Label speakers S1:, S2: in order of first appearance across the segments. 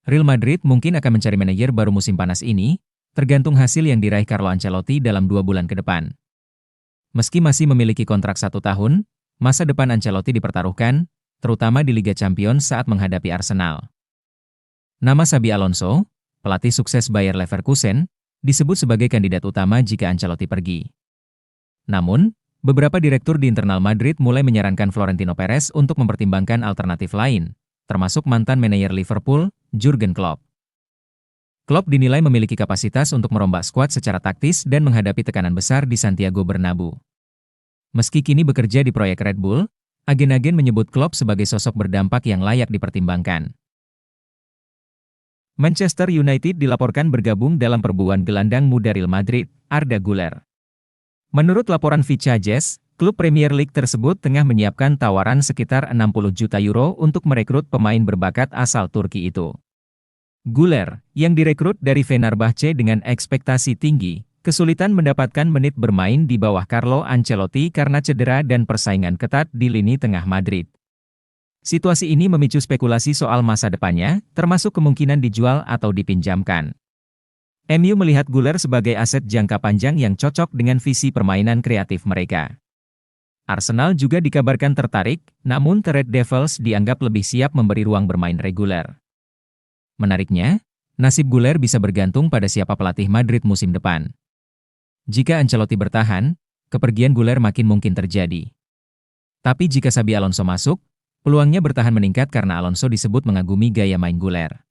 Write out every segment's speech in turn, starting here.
S1: Real Madrid mungkin akan mencari manajer baru musim panas ini, tergantung hasil yang diraih Carlo Ancelotti dalam 2 bulan ke depan. Meski masih memiliki kontrak 1 tahun, masa depan Ancelotti dipertaruhkan, terutama di Liga Champions saat menghadapi Arsenal. Nama Xabi Alonso, pelatih sukses Bayer Leverkusen, disebut sebagai kandidat utama jika Ancelotti pergi. Namun, beberapa direktur di internal Madrid mulai menyarankan Florentino Perez untuk mempertimbangkan alternatif lain, termasuk mantan manajer Liverpool, Jurgen Klopp. Klopp dinilai memiliki kapasitas untuk merombak skuad secara taktis dan menghadapi tekanan besar di Santiago Bernabeu. Meski kini bekerja di proyek Red Bull, agen-agen menyebut Klopp sebagai sosok berdampak yang layak dipertimbangkan. Manchester United dilaporkan bergabung dalam perburuan gelandang muda Real Madrid, Arda Güler. Menurut laporan Vichajes, klub Premier League tersebut tengah menyiapkan tawaran sekitar 60 juta euro untuk merekrut pemain berbakat asal Turki itu. Güler, yang direkrut dari Fenerbahce dengan ekspektasi tinggi, kesulitan mendapatkan menit bermain di bawah Carlo Ancelotti karena cedera dan persaingan ketat di lini tengah Madrid. Situasi ini memicu spekulasi soal masa depannya, termasuk kemungkinan dijual atau dipinjamkan. MU melihat Güler sebagai aset jangka panjang yang cocok dengan visi permainan kreatif mereka. Arsenal juga dikabarkan tertarik, namun The Red Devils dianggap lebih siap memberi ruang bermain reguler. Menariknya, nasib Güler bisa bergantung pada siapa pelatih Madrid musim depan. Jika Ancelotti bertahan, kepergian Güler makin mungkin terjadi. Tapi jika Xabi Alonso masuk, peluangnya bertahan meningkat karena Alonso disebut mengagumi gaya main Güler.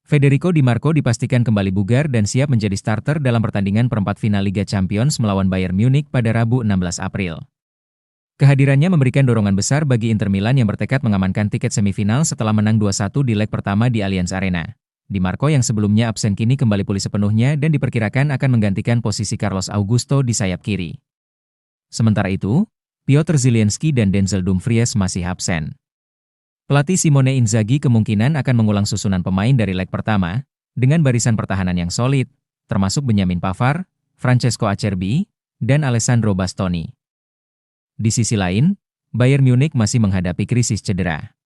S1: Federico Di Marco dipastikan kembali bugar dan siap menjadi starter dalam pertandingan perempat final Liga Champions melawan Bayern Munich pada Rabu 16 April. Kehadirannya memberikan dorongan besar bagi Inter Milan yang bertekad mengamankan tiket semifinal setelah menang 2-1 di leg pertama di Allianz Arena. Di Marco yang sebelumnya absen kini kembali pulih sepenuhnya dan diperkirakan akan menggantikan posisi Carlos Augusto di sayap kiri. Sementara itu, Piotr Zielinski dan Denzel Dumfries masih absen. Pelatih Simone Inzaghi kemungkinan akan mengulang susunan pemain dari leg pertama, dengan barisan pertahanan yang solid, termasuk Benjamin Pavard, Francesco Acerbi, dan Alessandro Bastoni. Di sisi lain, Bayern Munich masih menghadapi krisis cedera.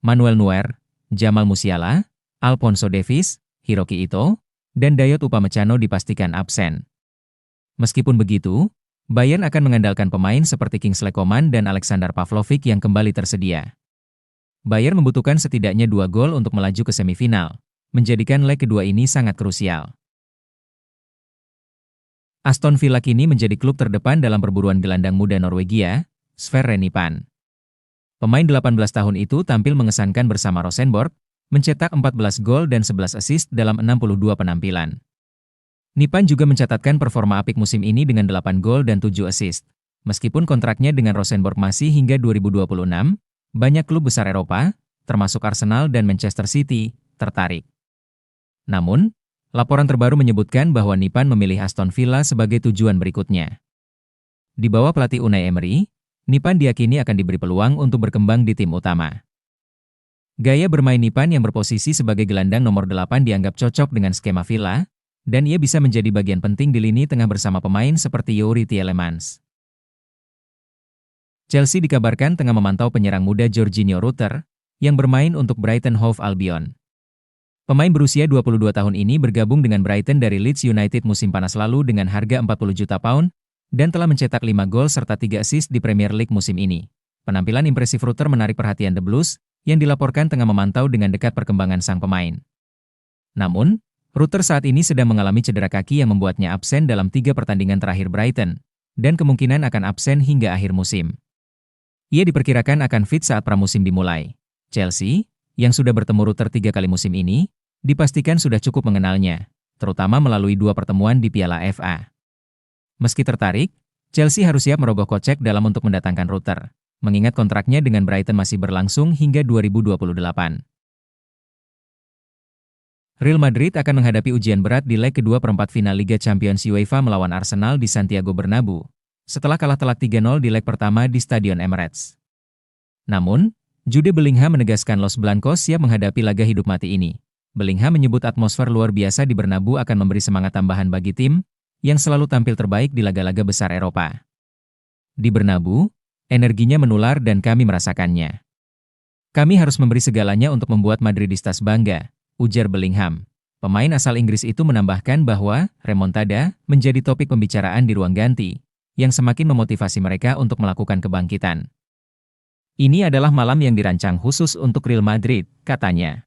S1: Manuel Neuer, Jamal Musiala, Alphonso Davies, Hiroki Ito, dan Dayot Upamecano dipastikan absen. Meskipun begitu, Bayern akan mengandalkan pemain seperti Kingsley Coman dan Alexander Pavlovic yang kembali tersedia. Bayern membutuhkan setidaknya 2 gol untuk melaju ke semifinal, menjadikan leg kedua ini sangat krusial. Aston Villa kini menjadi klub terdepan dalam perburuan gelandang muda Norwegia, Sverre Nipan. Pemain 18 tahun itu tampil mengesankan bersama Rosenborg, mencetak 14 gol dan 11 assist dalam 62 penampilan. Nipan juga mencatatkan performa apik musim ini dengan 8 gol dan 7 assist. Meskipun kontraknya dengan Rosenborg masih hingga 2026, banyak klub besar Eropa, termasuk Arsenal dan Manchester City, tertarik. Namun, laporan terbaru menyebutkan bahwa Nipan memilih Aston Villa sebagai tujuan berikutnya. Di bawah pelatih Unai Emery, Nipan diyakini akan diberi peluang untuk berkembang di tim utama. Gaya bermain Nipan yang berposisi sebagai gelandang nomor 8 dianggap cocok dengan skema Villa, dan ia bisa menjadi bagian penting di lini tengah bersama pemain seperti Youri Tielemans. Chelsea dikabarkan tengah memantau penyerang muda Jorginho Rutter, yang bermain untuk Brighton Hove Albion. Pemain berusia 22 tahun ini bergabung dengan Brighton dari Leeds United musim panas lalu dengan harga 40 juta pound, dan telah mencetak 5 gol serta 3 assist di Premier League musim ini. Penampilan impresif Rutter menarik perhatian The Blues, yang dilaporkan tengah memantau dengan dekat perkembangan sang pemain. Namun, Rutter saat ini sedang mengalami cedera kaki yang membuatnya absen dalam 3 pertandingan terakhir Brighton, dan kemungkinan akan absen hingga akhir musim. Ia diperkirakan akan fit saat pramusim dimulai. Chelsea, yang sudah bertemu Rutter 3 kali musim ini, dipastikan sudah cukup mengenalnya, terutama melalui 2 pertemuan di Piala FA. Meski tertarik, Chelsea harus siap merogoh kocek dalam untuk mendatangkan Rutter, mengingat kontraknya dengan Brighton masih berlangsung hingga 2028. Real Madrid akan menghadapi ujian berat di leg kedua perempat final Liga Champions UEFA melawan Arsenal di Santiago Bernabeu, setelah kalah telak 3-0 di leg pertama di Stadion Emirates. Namun, Jude Bellingham menegaskan Los Blancos siap menghadapi laga hidup mati ini. Bellingham menyebut atmosfer luar biasa di Bernabeu akan memberi semangat tambahan bagi tim, yang selalu tampil terbaik di laga-laga besar Eropa. Di Bernabeu, energinya menular dan kami merasakannya. Kami harus memberi segalanya untuk membuat Madridistas bangga, ujar Bellingham. Pemain asal Inggris itu menambahkan bahwa remontada menjadi topik pembicaraan di ruang ganti, yang semakin memotivasi mereka untuk melakukan kebangkitan. Ini adalah malam yang dirancang khusus untuk Real Madrid, katanya.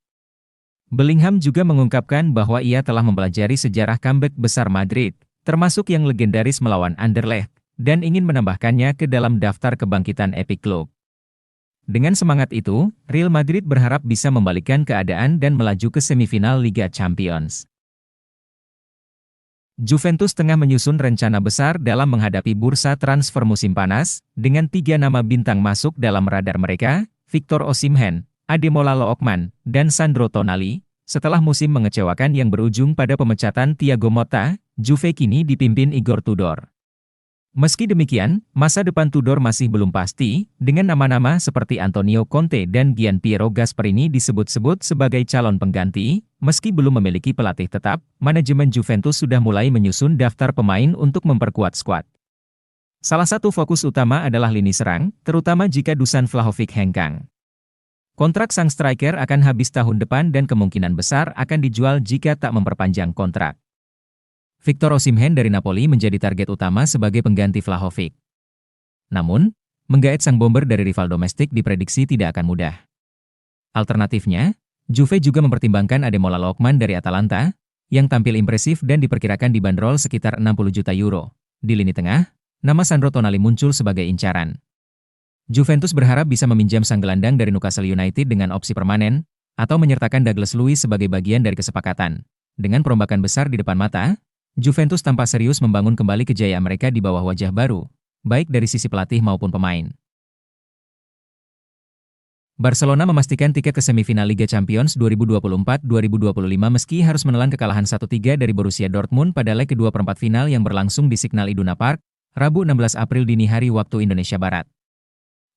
S1: Bellingham juga mengungkapkan bahwa ia telah mempelajari sejarah comeback besar Madrid, termasuk yang legendaris melawan Anderlecht, dan ingin menambahkannya ke dalam daftar kebangkitan epic klub. Dengan semangat itu, Real Madrid berharap bisa membalikkan keadaan dan melaju ke semifinal Liga Champions. Juventus tengah menyusun rencana besar dalam menghadapi bursa transfer musim panas, dengan 3 nama bintang masuk dalam radar mereka, Victor Osimhen, Ademola Lookman, dan Sandro Tonali. Setelah musim mengecewakan yang berujung pada pemecatan Thiago Motta, Juve kini dipimpin Igor Tudor. Meski demikian, masa depan Tudor masih belum pasti, dengan nama-nama seperti Antonio Conte dan Gianpiero Gasperini disebut-sebut sebagai calon pengganti. Meski belum memiliki pelatih tetap, manajemen Juventus sudah mulai menyusun daftar pemain untuk memperkuat skuad. Salah satu fokus utama adalah lini serang, terutama jika Dusan Vlahovic hengkang. Kontrak sang striker akan habis tahun depan dan kemungkinan besar akan dijual jika tak memperpanjang kontrak. Victor Osimhen dari Napoli menjadi target utama sebagai pengganti Vlahovic. Namun, menggait sang bomber dari rival domestik diprediksi tidak akan mudah. Alternatifnya, Juve juga mempertimbangkan Ademola Lookman dari Atalanta, yang tampil impresif dan diperkirakan dibanderol sekitar 60 juta euro. Di lini tengah, nama Sandro Tonali muncul sebagai incaran. Juventus berharap bisa meminjam sang gelandang dari Newcastle United dengan opsi permanen, atau menyertakan Douglas Luiz sebagai bagian dari kesepakatan. Dengan perombakan besar di depan mata, Juventus tampak serius membangun kembali kejayaan mereka di bawah wajah baru, baik dari sisi pelatih maupun pemain. Barcelona memastikan tiket ke semifinal Liga Champions 2024-2025 meski harus menelan kekalahan 1-3 dari Borussia Dortmund pada leg kedua perempat final yang berlangsung di Signal Iduna Park, Rabu 16 April dini hari waktu Indonesia Barat.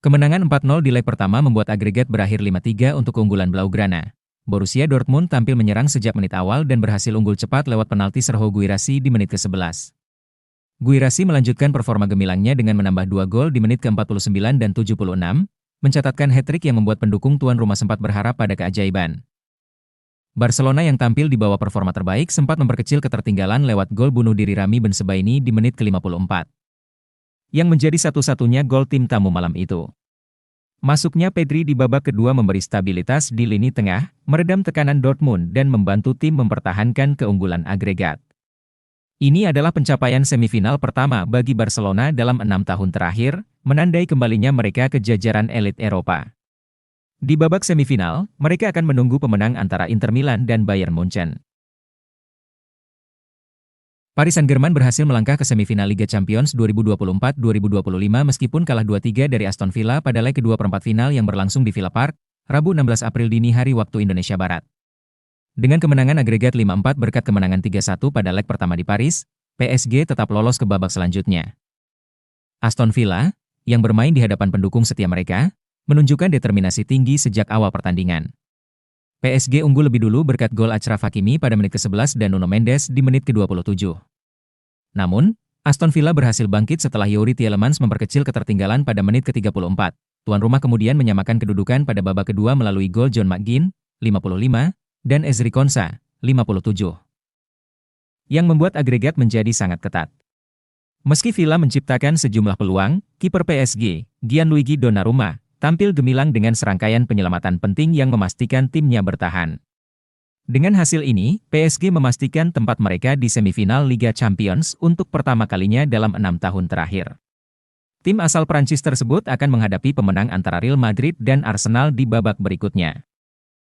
S1: Kemenangan 4-0 di leg pertama membuat agregat berakhir 5-3 untuk keunggulan Blaugrana. Borussia Dortmund tampil menyerang sejak menit awal dan berhasil unggul cepat lewat penalti Serhou Guirassy di menit ke-11. Guirassy melanjutkan performa gemilangnya dengan menambah 2 gol di menit ke-49 dan 76, mencatatkan hat-trick yang membuat pendukung tuan rumah sempat berharap pada keajaiban. Barcelona yang tampil di bawah performa terbaik sempat memperkecil ketertinggalan lewat gol bunuh diri Rami Bensebaini di menit ke-54. Yang menjadi satu-satunya gol tim tamu malam itu. Masuknya Pedri di babak kedua memberi stabilitas di lini tengah, meredam tekanan Dortmund dan membantu tim mempertahankan keunggulan agregat. Ini adalah pencapaian semifinal pertama bagi Barcelona dalam 6 tahun terakhir, menandai kembalinya mereka ke jajaran elit Eropa. Di babak semifinal, mereka akan menunggu pemenang antara Inter Milan dan Bayern Munchen. Paris Saint-Germain berhasil melangkah ke semifinal Liga Champions 2024-2025 meskipun kalah 2-3 dari Aston Villa pada leg kedua perempat final yang berlangsung di Villa Park, Rabu 16 April dini hari waktu Indonesia Barat. Dengan kemenangan agregat 5-4 berkat kemenangan 3-1 pada leg pertama di Paris, PSG tetap lolos ke babak selanjutnya. Aston Villa, yang bermain di hadapan pendukung setia mereka, menunjukkan determinasi tinggi sejak awal pertandingan. PSG unggul lebih dulu berkat gol Achraf Hakimi pada menit ke-11 dan Nuno Mendes di menit ke-27. Namun, Aston Villa berhasil bangkit setelah Youri Tielemans memperkecil ketertinggalan pada menit ke-34. Tuan rumah kemudian menyamakan kedudukan pada babak kedua melalui gol John McGinn, 55, dan Ezri Konsa, 57. Yang membuat agregat menjadi sangat ketat. Meski Villa menciptakan sejumlah peluang, kiper PSG, Gianluigi Donnarumma, tampil gemilang dengan serangkaian penyelamatan penting yang memastikan timnya bertahan. Dengan hasil ini, PSG memastikan tempat mereka di semifinal Liga Champions untuk pertama kalinya dalam 6 tahun terakhir. Tim asal Prancis tersebut akan menghadapi pemenang antara Real Madrid dan Arsenal di babak berikutnya.